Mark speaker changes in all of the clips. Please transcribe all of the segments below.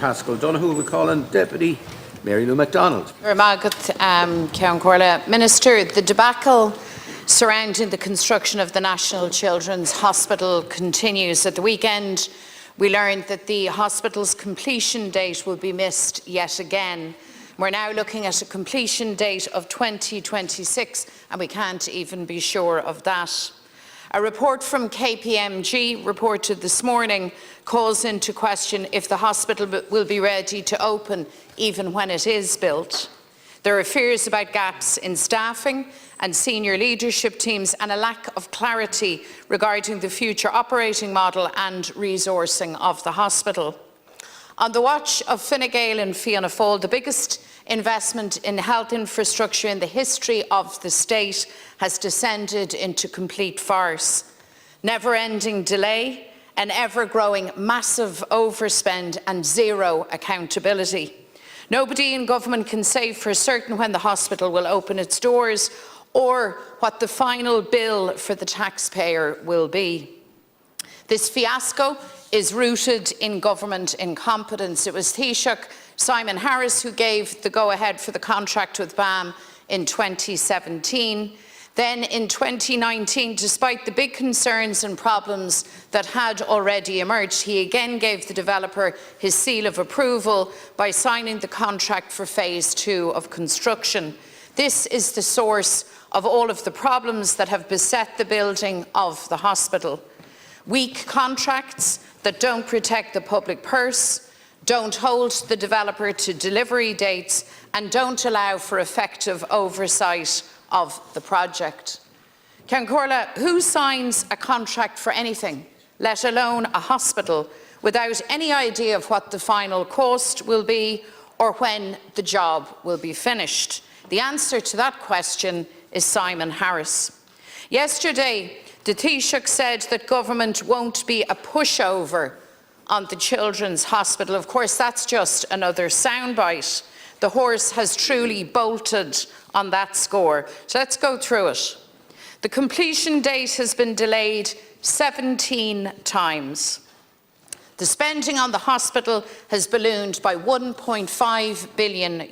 Speaker 1: Paschal Donoghue. We call on Deputy Mary Lou McDonald.
Speaker 2: Minister, the debacle surrounding the construction of the National Children's Hospital continues. At the weekend, we learned that the hospital's completion date will be missed yet again. We're now looking at a completion date of 2026, and we can't even be sure of that. A report from KPMG reported this morning calls into question if the hospital will be ready to open even when it is built. There are fears about gaps in staffing and senior leadership teams and a lack of clarity regarding the future operating model and resourcing of the hospital. On the watch of Fine Gael and Fianna Fáil, the biggest investment in health infrastructure in the history of the state has descended into complete farce. Never-ending delay, an ever-growing massive overspend and zero accountability. Nobody in government can say for certain when the hospital will open its doors or what the final bill for the taxpayer will be. This fiasco is rooted in government incompetence. It was Taoiseach Simon Harris who gave the go-ahead for the contract with BAM in 2017. Then in 2019, despite the big concerns and problems that had already emerged, he again gave the developer his seal of approval by signing the contract for phase 2 of construction. This is the source of all of the problems that have beset the building of the hospital. Weak contracts that don't protect the public purse, don't hold the developer to delivery dates, and don't allow for effective oversight of the project. Ceann Comhairle, who signs a contract for anything, let alone a hospital, without any idea of what the final cost will be or when the job will be finished? The answer to that question is Simon Harris. Yesterday, the Taoiseach said that government won't be a pushover on the Children's Hospital. Of course, that's just another soundbite. The horse has truly bolted on that score. So let's go through it. The completion date has been delayed 17 times. The spending on the hospital has ballooned by €1.5 billion.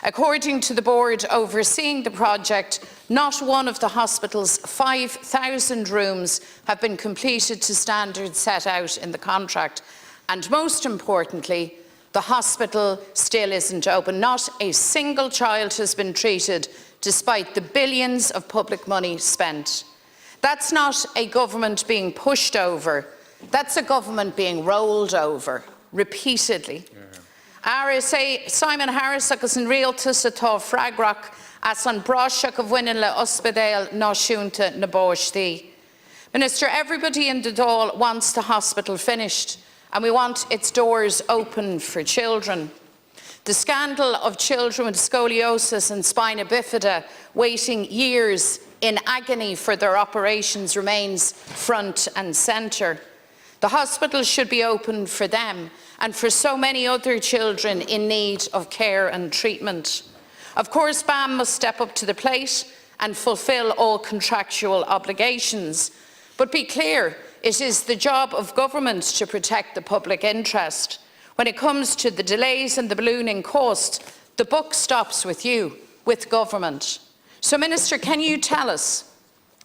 Speaker 2: According to the board overseeing the project, not one of the hospital's 5,000 rooms have been completed to standards set out in the contract. And most importantly, the hospital still isn't open. Not a single child has been treated despite the billions of public money spent. That's not a government being pushed over. That's a government being rolled over repeatedly. RSA Simon Harris agus an rialtas atá freigrach as an braseach of winning le ospedale náisiúnta na Báistí. Minister, everybody in the Dáil wants the hospital finished, and we want its doors open for children. The scandal of children with scoliosis and spina bifida waiting years in agony for their operations remains front and centre. The hospital should be open for them and for so many other children in need of care and treatment. Of course, BAM must step up to the plate and fulfil all contractual obligations. But be clear, it is the job of government to protect the public interest. When it comes to the delays and the ballooning cost, the buck stops with you, with government. So, Minister, can you tell us,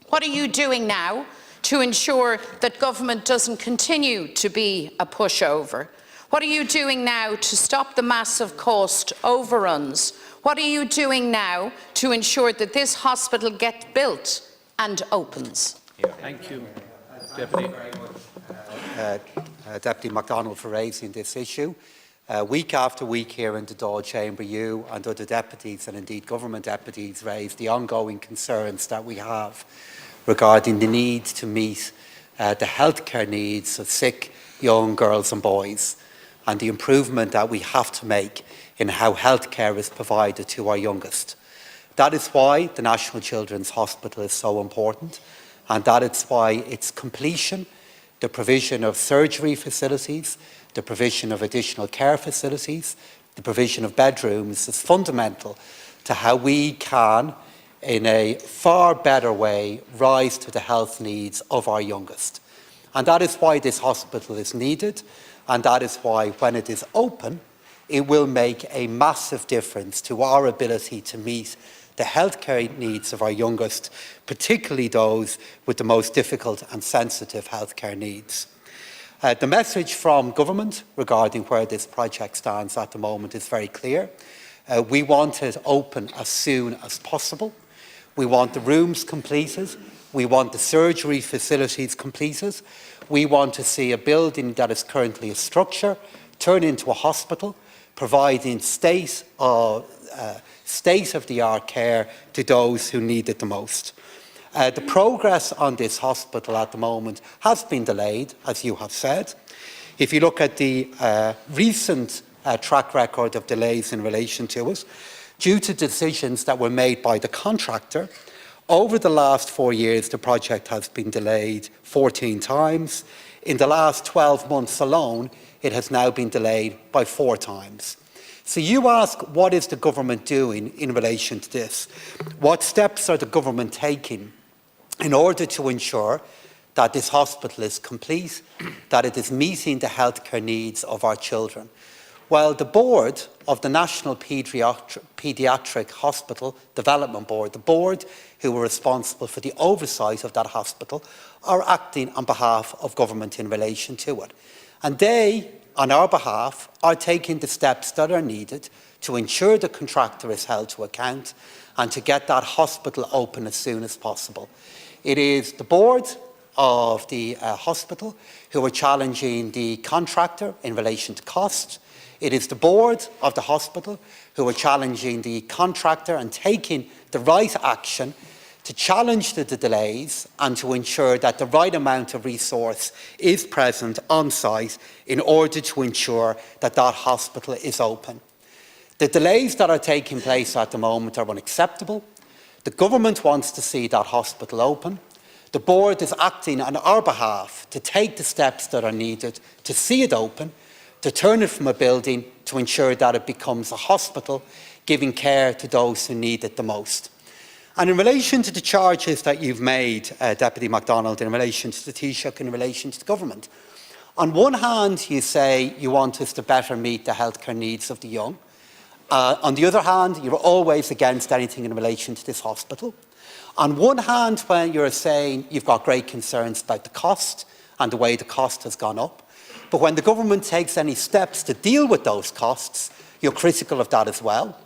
Speaker 2: what are you doing now to ensure that government doesn't continue to be a pushover? What are you doing now to stop the massive cost overruns? What are you doing now to ensure that this hospital gets built and opens?
Speaker 1: Yeah. Thank you, Deputy.
Speaker 3: Deputy McDonald, for raising this issue. Week after week here in the Dáil Chamber, you and other deputies, and indeed government deputies, raise the ongoing concerns that we have regarding the need to meet the healthcare needs of sick young girls and boys, and the improvement that we have to make in how healthcare is provided to our youngest. That is why the National Children's Hospital is so important, and that is why its completion, the provision of surgery facilities, the provision of additional care facilities, the provision of bedrooms is fundamental to how we can, in a far better way, rise to the health needs of our youngest. And that is why this hospital is needed, and that is why when it is open, it will make a massive difference to our ability to meet the healthcare needs of our youngest, particularly those with the most difficult and sensitive healthcare needs. The message from government regarding where this project stands at the moment is very clear. We want it open as soon as possible. We want the rooms completed. We want the surgery facilities completed. We want to see a building that is currently a structure turn into a hospital, providing state-of-the-art care to those who need it the most. The progress on this hospital at the moment has been delayed, as you have said. If you look at the recent track record of delays in relation to it, due to decisions that were made by the contractor, over the last 4 years, the project has been delayed 14 times. In the last 12 months alone, it has now been delayed by 4 times. So you ask, what is the government doing in relation to this? What steps are the government taking in order to ensure that this hospital is complete, that it is meeting the healthcare needs of our children? Well, the board of the National Paediatric Hospital Development Board, the board who were responsible for the oversight of that hospital, are acting on behalf of government in relation to it. And they, on our behalf, are taking the steps that are needed to ensure the contractor is held to account and to get that hospital open as soon as possible. It is the board of the hospital who are challenging the contractor in relation to cost. It is the board of the hospital who are challenging the contractor and taking the right action to challenge the delays and to ensure that the right amount of resource is present on site in order to ensure that that hospital is open. The delays that are taking place at the moment are unacceptable. The government wants to see that hospital open. The board is acting on our behalf to take the steps that are needed to see it open, to turn it from a building to ensure that it becomes a hospital, giving care to those who need it the most. And in relation to the charges that you've made, Deputy McDonald, in relation to the Taoiseach, in relation to the government, on one hand you say you want us to better meet the healthcare needs of the young. On the other hand, you're always against anything in relation to this hospital. On one hand, when you're saying you've got great concerns about the cost and the way the cost has gone up, but when the government takes any steps to deal with those costs, you're critical of that as well.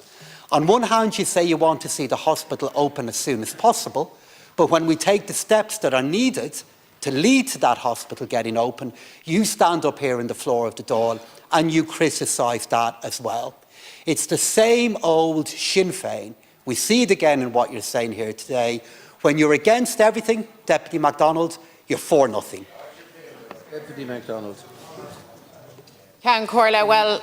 Speaker 3: On one hand, you say you want to see the hospital open as soon as possible, but when we take the steps that are needed to lead to that hospital getting open, you stand up here on the floor of the Dáil and you criticise that as well. It's the same old Sinn Féin. We see it again in what you're saying here today. When you're against everything, Deputy McDonald, you're for nothing.
Speaker 1: Deputy McDonald.
Speaker 2: Count Corla, well,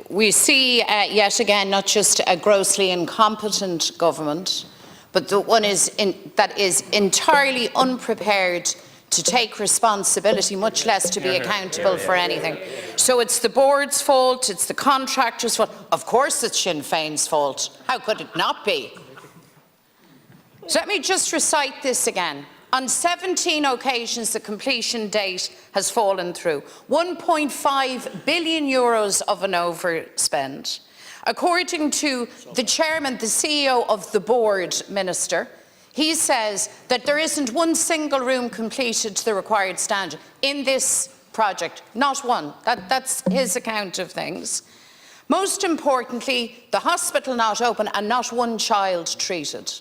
Speaker 2: we see yet again not just a grossly incompetent government, but the one that is entirely unprepared to take responsibility, much less to be accountable for anything. So it's the board's fault, it's the contractor's fault. Of course it's Sinn Féin's fault. How could it not be? So let me just recite this again. On 17 occasions, the completion date has fallen through. 1.5 billion euros of an overspend. According to the chairman, the CEO of the board, Minister, he says that there isn't one single room completed to the required standard in this project. Not one. That's his account of things. Most importantly, the hospital not open and not one child treated.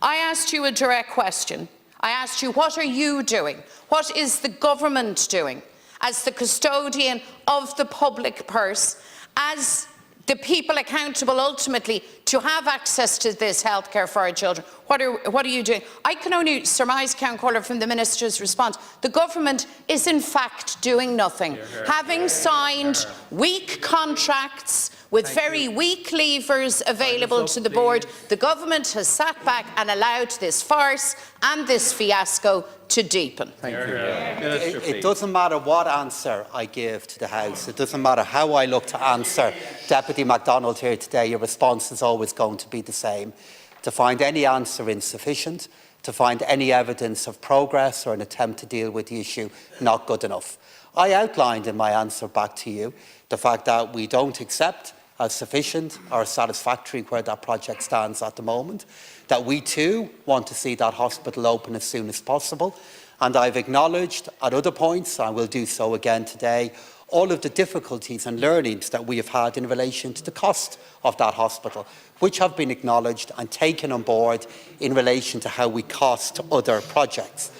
Speaker 2: I asked you a direct question. I asked you, what are you doing? What is the government doing as the custodian of the public purse, as the people accountable ultimately to have access to this healthcare for our children? What are you doing? I can only surmise, Count Corla, from the Minister's response, the government is in fact doing nothing. Having signed weak contracts with very weak levers available to the board, the government has sat back and allowed this farce and this fiasco to deepen.
Speaker 1: Thank you.
Speaker 3: It doesn't matter what answer I give to the House. It doesn't matter how I look to answer Deputy McDonald here today. Your response is always going to be the same. To find any answer insufficient, to find any evidence of progress or an attempt to deal with the issue not good enough. I outlined in my answer back to you the fact that we don't accept as sufficient or satisfactory where that project stands at the moment, that we too want to see that hospital open as soon as possible, and I've acknowledged at other points, and I will do so again today, all of the difficulties and learnings that we have had in relation to the cost of that hospital, which have been acknowledged and taken on board in relation to how we cost other projects.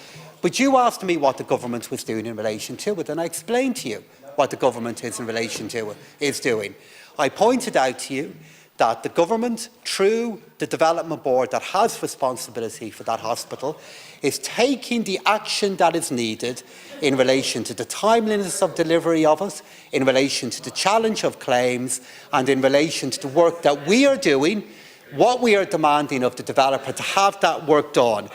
Speaker 3: But you asked me what the government was doing in relation to it, and I explained to you what the government is in relation to it, is doing. I pointed out to you that the government, through the development board that has responsibility for that hospital, is taking the action that is needed in relation to the timeliness of delivery of it, in relation to the challenge of claims, and in relation to the work that we are doing, what we are demanding of the developer to have that work done.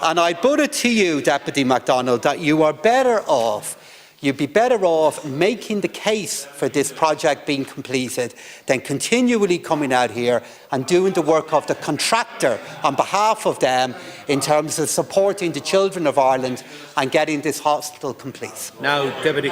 Speaker 3: And I put it to you, Deputy McDonald, that you are better off. You'd be better off making the case for this project being completed than continually coming out here and doing the work of the contractor on behalf of them in terms of supporting the children of Ireland and getting this hospital complete.
Speaker 1: Now, Deputy.